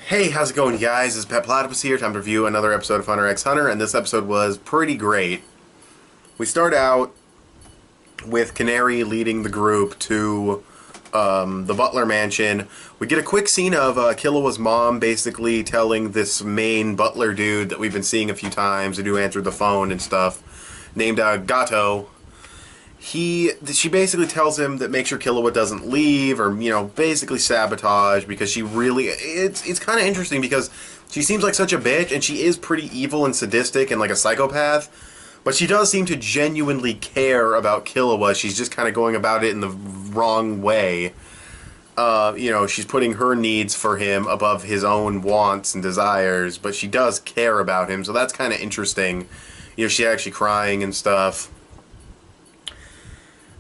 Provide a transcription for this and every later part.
Hey, how's it going, you guys? It's petplatypus here. Time to review another episode of Hunter x Hunter, and this episode was pretty great. We start out with Canary leading the group to the Butler mansion. We get a quick scene of Killua's mom basically telling this main butler dude that we've been seeing a few times, the dude who answered the phone and stuff, named Gato. She basically tells him that make sure Killua doesn't leave, or basically sabotage, because she really it's kind of interesting because she seems like such a bitch, and she is pretty evil and sadistic and like a psychopath, but she does seem to genuinely care about Killua. She's just kind of going about it in the wrong way. She's putting her needs for him above his own wants and desires, but she does care about him, so that's kind of interesting. She's actually crying and stuff.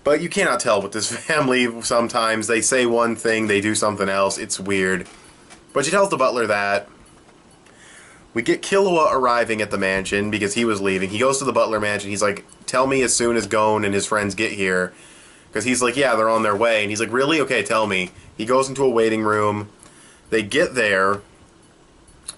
But you cannot tell with this family sometimes. They say one thing, they do something else. It's weird. But she tells the butler that. We get Killua arriving at the mansion because he was leaving. He goes to the butler mansion. He's like, tell me as soon as Gon and his friends get here. Because he's like, yeah, they're on their way. And he's like, really? Okay, tell me. He goes into a waiting room. They get there.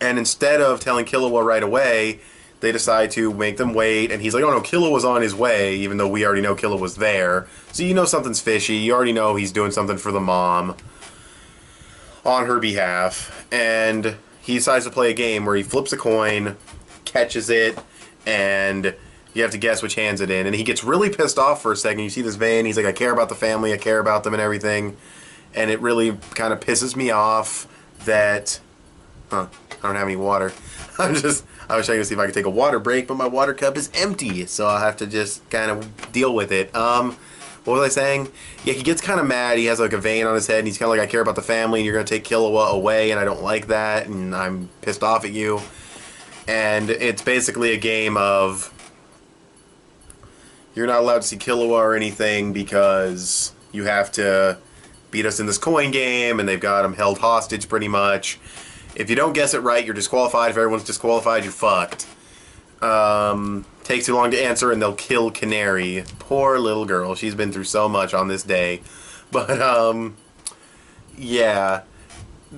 And instead of telling Killua right away, they decide to make them wait, and he's like, oh no, Killua was on his way, even though we already know Killua was there. So you know something's fishy. You already know he's doing something for the mom on her behalf. And he decides to play a game where he flips a coin, catches it, and you have to guess which hand's it in. And he gets really pissed off for a second. You see this vein, he's like, I care about the family, I care about them and everything. And it really kind of pisses me off that... I don't have any water. I was trying to see if I could take a water break, but my water cup is empty, so I'll have to just kind of deal with it. What was I saying? Yeah, he gets kind of mad. He has like a vein on his head, and he's kind of like, I care about the family, and you're going to take Killua away, and I don't like that, and I'm pissed off at you. And it's basically a game of, you're not allowed to see Killua or anything because you have to beat us in this coin game, and they've got him held hostage pretty much. If you don't guess it right, you're disqualified. If everyone's disqualified, you're fucked. Takes too long to answer, and they'll kill Canary. Poor little girl. She's been through so much on this day. But, yeah.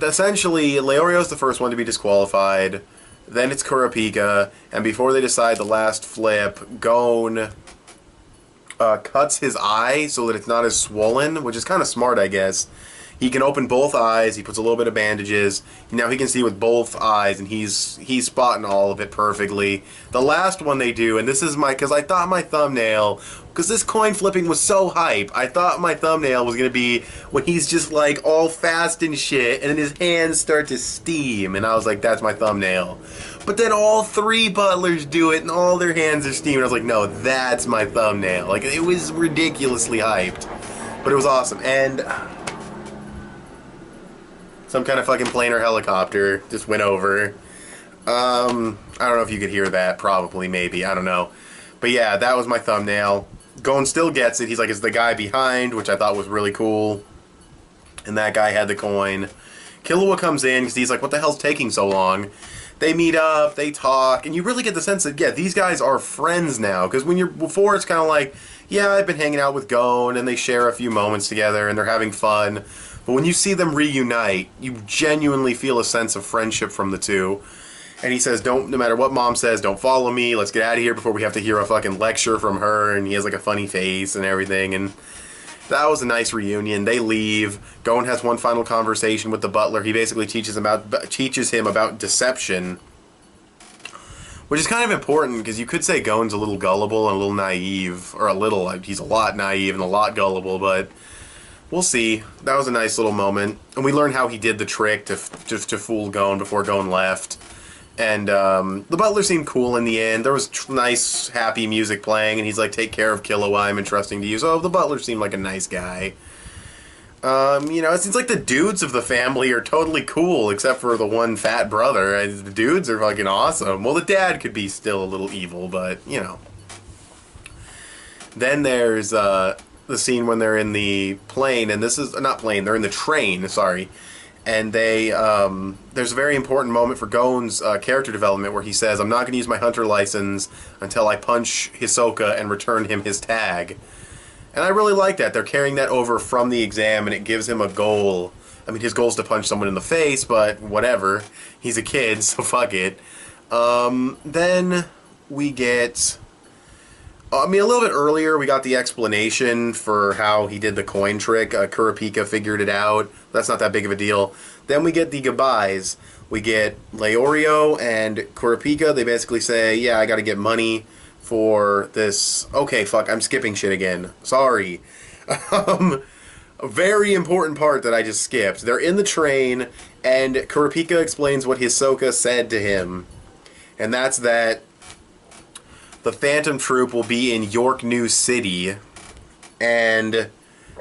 Essentially, Leorio's the first one to be disqualified. Then it's Kurapika. And before they decide the last flip, Gon cuts his eye so that it's not as swollen, which is kind of smart, I guess. He can open both eyes. He puts a little bit of bandages. Now he can see with both eyes, and he's spotting all of it perfectly. The last one they do, and this is because I thought my thumbnail, because this coin flipping was so hype, I thought my thumbnail was going to be when he's just like all fast and shit, and then his hands start to steam, and I was like, that's my thumbnail. But then all three butlers do it, and all their hands are steaming. I was like, no, that's my thumbnail. Like, it was ridiculously hyped, but it was awesome. And some kind of fucking plane or helicopter just went over. I don't know if you could hear that. Probably, maybe. I don't know. But yeah, that was my thumbnail. Gon still gets it. He's like, it's the guy behind, which I thought was really cool. And that guy had the coin. Killua comes in because he's like, what the hell's taking so long? They meet up, they talk, and you really get the sense that, yeah, these guys are friends now. Because before it's kind of like, yeah, I've been hanging out with Gon, and they share a few moments together, and they're having fun. But when you see them reunite, you genuinely feel a sense of friendship from the two. And he says, no matter what Mom says, don't follow me, let's get out of here before we have to hear a fucking lecture from her, and he has like a funny face and everything, and that was a nice reunion. They leave. Gon has one final conversation with the butler. He basically teaches him about deception, which is kind of important, because you could say Gon's a little gullible and a little naive, or he's a lot naive and a lot gullible, but we'll see. That was a nice little moment. And we learned how he did the trick to fool Gon before Gon left. And the butler seemed cool in the end. There was nice, happy music playing, and he's like, take care of Killua, I'm entrusting to you. So the butler seemed like a nice guy. It seems like the dudes of the family are totally cool, except for the one fat brother. The dudes are fucking awesome. Well, the dad could be still a little evil, but, Then there's the scene when they're in the plane, and this is not plane, they're in the train, sorry, and there's a very important moment for Gon's character development where he says, I'm not going to use my hunter license until I punch Hisoka and return him his tag. And I really like that. They're carrying that over from the exam, and it gives him a goal I mean, his goal is to punch someone in the face, but whatever. He's a kid, so fuck it. Then we get... I mean, a little bit earlier, we got the explanation for how he did the coin trick. Kurapika figured it out. That's not that big of a deal. Then we get the goodbyes. We get Leorio and Kurapika. They basically say, yeah, I gotta get money for this... Okay, fuck, I'm skipping shit again. Sorry. A very important part that I just skipped. They're in the train, and Kurapika explains what Hisoka said to him. And that's that the Phantom Troop will be in Yorknew City, and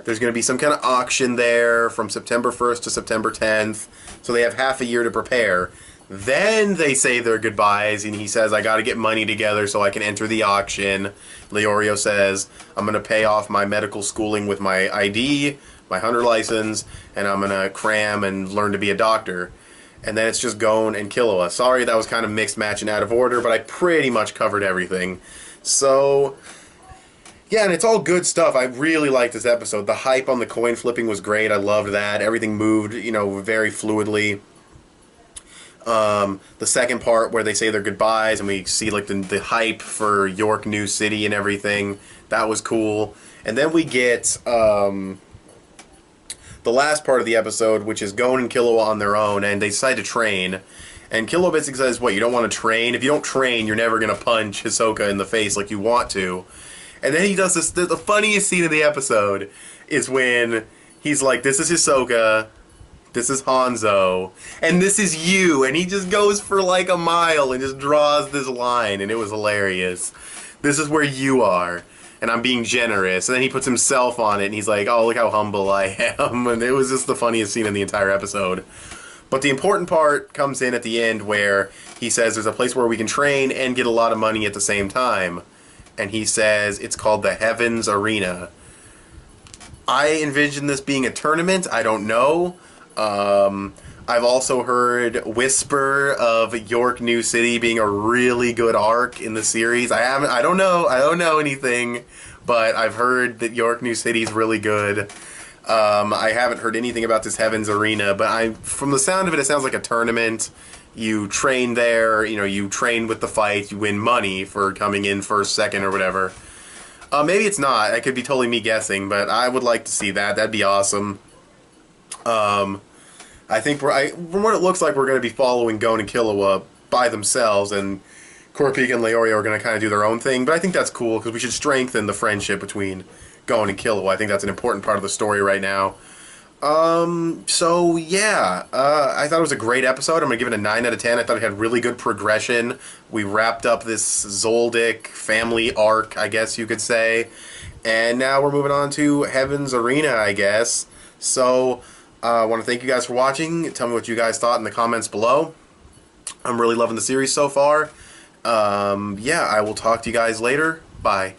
there's going to be some kind of auction there from September 1st to September 10th, so they have half a year to prepare. Then they say their goodbyes, and he says, I got to get money together so I can enter the auction. Leorio says, I'm going to pay off my medical schooling with my ID, my hunter license, and I'm going to cram and learn to be a doctor. And then it's just Gon and Killua. Sorry, that was kind of mixed match and out of order, but I pretty much covered everything. So, yeah, and it's all good stuff. I really liked this episode. The hype on the coin flipping was great. I loved that. Everything moved, you know, very fluidly. The second part where they say their goodbyes and we see, like, the hype for Yorknew City and everything, that was cool. And then we get... the last part of the episode, which is Gon and Killua on their own, and they decide to train. And Killua basically says, what, you don't want to train? If you don't train, you're never going to punch Hisoka in the face like you want to. And then he does this, the funniest scene of the episode is when he's like, this is Hisoka, this is Hanzo, and this is you. And he just goes for like a mile and just draws this line, and it was hilarious. This is where you are. And I'm being generous. And then he puts himself on it, and he's like, oh, look how humble I am. And it was just the funniest scene in the entire episode. But the important part comes in at the end where he says there's a place where we can train and get a lot of money at the same time. And he says it's called the Heavens Arena. I envision this being a tournament. I don't know. I've also heard whisper of Yorknew City being a really good arc in the series. I don't know anything, but I've heard that Yorknew City's really good. I haven't heard anything about this Heavens Arena, but from the sound of it, it sounds like a tournament. You train there, you know, you train with the fight, you win money for coming in first, second, or whatever. Maybe it's not. It could be totally me guessing, but I would like to see that. That'd be awesome. I think from what it looks like, we're going to be following Gon and Killua by themselves, and Kurapika and Leorio are going to kind of do their own thing. But I think that's cool, because we should strengthen the friendship between Gon and Killua. I think that's an important part of the story right now. So, yeah. I thought it was a great episode. I'm going to give it a 9 out of 10. I thought it had really good progression. We wrapped up this Zoldyck family arc, I guess you could say. And now we're moving on to Heaven's Arena, I guess. So... I want to thank you guys for watching. Tell me what you guys thought in the comments below. I'm really loving the series so far. Yeah, I will talk to you guys later. Bye.